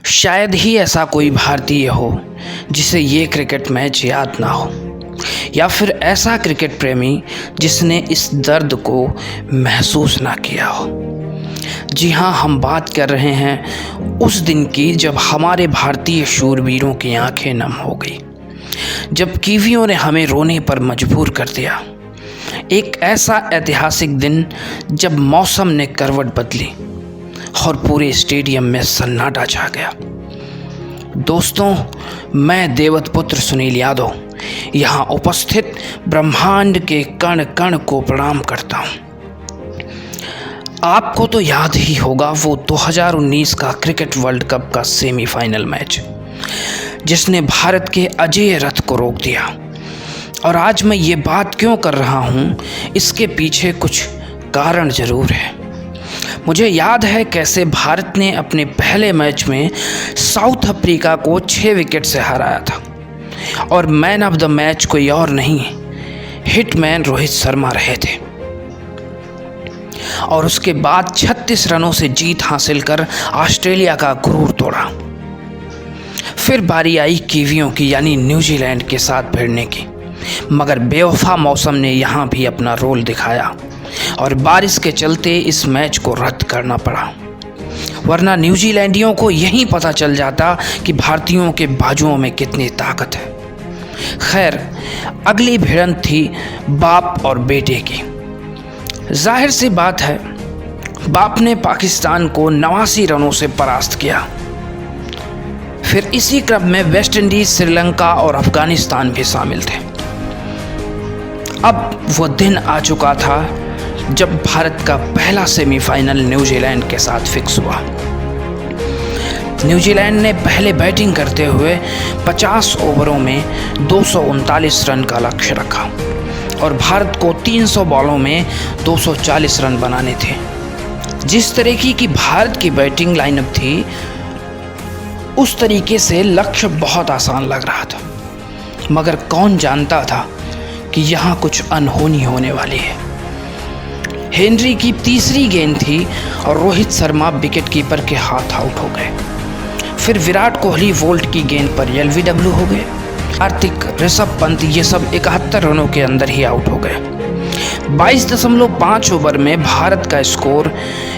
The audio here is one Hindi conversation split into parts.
शायद ही ऐसा कोई भारतीय हो जिसे ये क्रिकेट मैच याद ना हो, या फिर ऐसा क्रिकेट प्रेमी जिसने इस दर्द को महसूस ना किया हो। जी हाँ, हम बात कर रहे हैं उस दिन की जब हमारे भारतीय शूरवीरों की आंखें नम हो गई, जब कीवियों ने हमें रोने पर मजबूर कर दिया। एक ऐसा ऐतिहासिक दिन जब मौसम ने करवट बदली और पूरे स्टेडियम में सन्नाटा छा गया। दोस्तों, मैं देवत पुत्र सुनील यादव यहाँ उपस्थित ब्रह्मांड के कण कण को प्रणाम करता हूँ। आपको तो याद ही होगा वो 2019 का क्रिकेट वर्ल्ड कप का सेमीफाइनल मैच, जिसने भारत के अजेय रथ को रोक दिया। और आज मैं ये बात क्यों कर रहा हूँ, इसके पीछे कुछ कारण ज़रूर है। मुझे याद है कैसे भारत ने अपने पहले मैच में साउथ अफ्रीका को 6 विकेट से हराया था, और मैन ऑफ द मैच कोई और नहीं, हिटमैन रोहित शर्मा रहे थे। और उसके बाद 36 रनों से जीत हासिल कर ऑस्ट्रेलिया का गुरूर तोड़ा। फिर बारी आई कीवियों की, यानी न्यूजीलैंड के साथ भिड़ने की, मगर बेवफा मौसम ने यहाँ भी अपना रोल दिखाया और बारिश के चलते इस मैच को रद्द करना पड़ा। वरना न्यूजीलैंडियों को यहीं पता चल जाता कि भारतीयों के बाजुओं में कितनी ताकत है। खैर, अगली भिड़ंत थी बाप और बेटे की। जाहिर सी बात है, बाप ने पाकिस्तान को 89 रनों से परास्त किया। फिर इसी क्रम में वेस्ट इंडीज, श्रीलंका और अफगानिस्तान भी शामिल थे। अब वो दिन आ चुका था जब भारत का पहला सेमीफाइनल न्यूजीलैंड के साथ फिक्स हुआ। न्यूजीलैंड ने पहले बैटिंग करते हुए 50 ओवरों में 239 रन का लक्ष्य रखा और भारत को 300 बॉलों में 240 रन बनाने थे। जिस तरीके की भारत की बैटिंग लाइनअप थी, उस तरीके से लक्ष्य बहुत आसान लग रहा था, मगर कौन जानता था कि यहाँ कुछ अनहोनी होने वाली है। हेनरी की तीसरी गेंद थी और रोहित शर्मा विकेट कीपर के हाथ आउट हो गए। फिर विराट कोहली वोल्ट की गेंद पर LBW हो गए। कार्तिक, ऋषभ पंत ये सब 71 रनों के अंदर ही आउट हो गए। 22.5 ओवर में भारत का स्कोर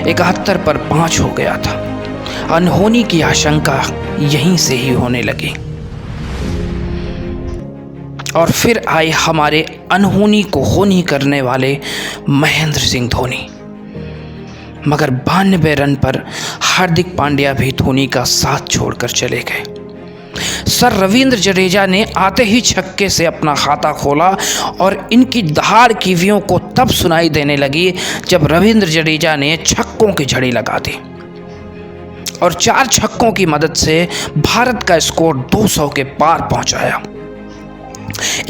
71 पर 5 हो गया था। अनहोनी की आशंका यहीं से ही होने लगी। और फिर आए हमारे अनहोनी को होनी करने वाले महेंद्र सिंह धोनी। मगर 92 रन पर हार्दिक पांड्या भी धोनी का साथ छोड़कर चले गए। सर रविंद्र जडेजा ने आते ही छक्के से अपना खाता खोला और इनकी दहाड़ कीवियों को तब सुनाई देने लगी जब रविंद्र जडेजा ने छक्कों की झड़ी लगा दी और 4 छक्कों की मदद से भारत का स्कोर 200 के पार पहुंचाया।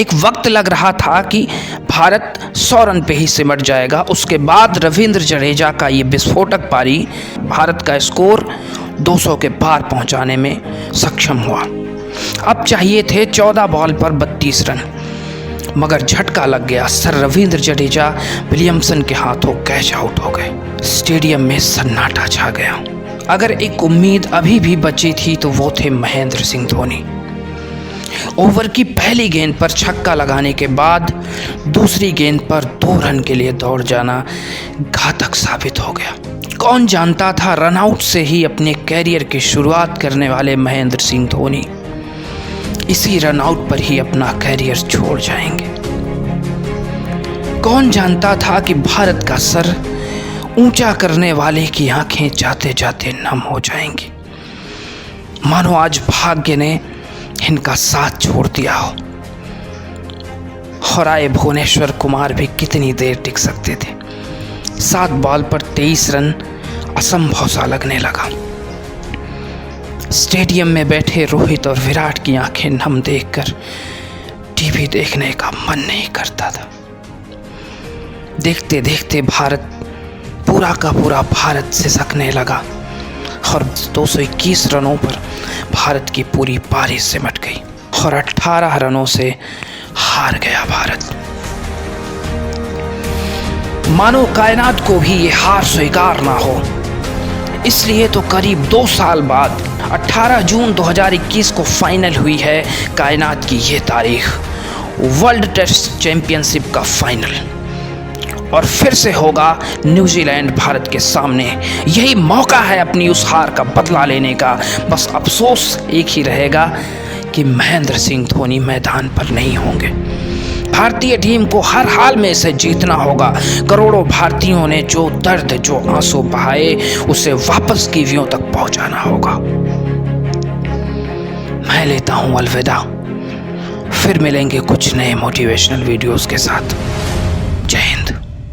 एक वक्त लग रहा था कि भारत 100 रन पे ही सिमट जाएगा। उसके बाद रविंद्र जडेजा का ये विस्फोटक पारी भारत का स्कोर 200 के पार पहुंचाने में सक्षम हुआ। अब चाहिए थे 14 बॉल पर 32 रन, मगर झटका लग गया। सर रविंद्र जडेजा विलियमसन के हाथों कैच आउट हो गए। स्टेडियम में सन्नाटा छा गया। अगर एक उम्मीद अभी भी बची थी तो वो थे महेंद्र सिंह धोनी। ओवर की पहली गेंद पर छक्का लगाने के बाद दूसरी गेंद पर 2 रन के लिए दौड़ जाना घातक साबित हो गया। कौन जानता था रनआउट से ही अपने कैरियर की शुरुआत करने वाले महेंद्र सिंह धोनी इसी रनआउट पर ही अपना कैरियर छोड़ जाएंगे। कौन जानता था कि भारत का सर ऊंचा करने वाले की आंखें जाते जाते नम हो जाएंगी, मानो आज भाग्य ने इनका साथ छोड़ दिया हो। और आए भुवनेश्वर कुमार भी कितनी देर टिक सकते थे। 7 बॉल पर 23 रन असंभव सा लगने लगा। स्टेडियम में बैठे रोहित और विराट की आंखें नम देखकर टीवी देखने का मन नहीं करता था। देखते देखते भारत पूरा का पूरा भारत सिसकने लगा और 221 रनों पर भारत की पूरी पारी सिमट गई और 18 रनों से हार गया भारत। मानो कायनात को भी ये हार स्वीकार ना हो। इसलिए तो करीब 2 साल बाद 18 जून 2021 को फाइनल हुई है कायनात की ये तारीख, वर्ल्ड टेस्ट चैंपियनशिप का फाइनल। और फिर से होगा न्यूजीलैंड भारत के सामने। यही मौका है अपनी उस हार का बदला लेने का। बस अफसोस एक ही रहेगा कि महेंद्र सिंह धोनी मैदान पर नहीं होंगे। भारतीय टीम को हर हाल में इसे जीतना होगा। करोड़ों भारतीयों ने जो दर्द, जो आंसू बहाए, उसे वापस कीवियों तक पहुंचाना होगा। मैं लेता हूं अलविदा। फिर मिलेंगे कुछ नए मोटिवेशनल वीडियोस के साथ। जय हिंद।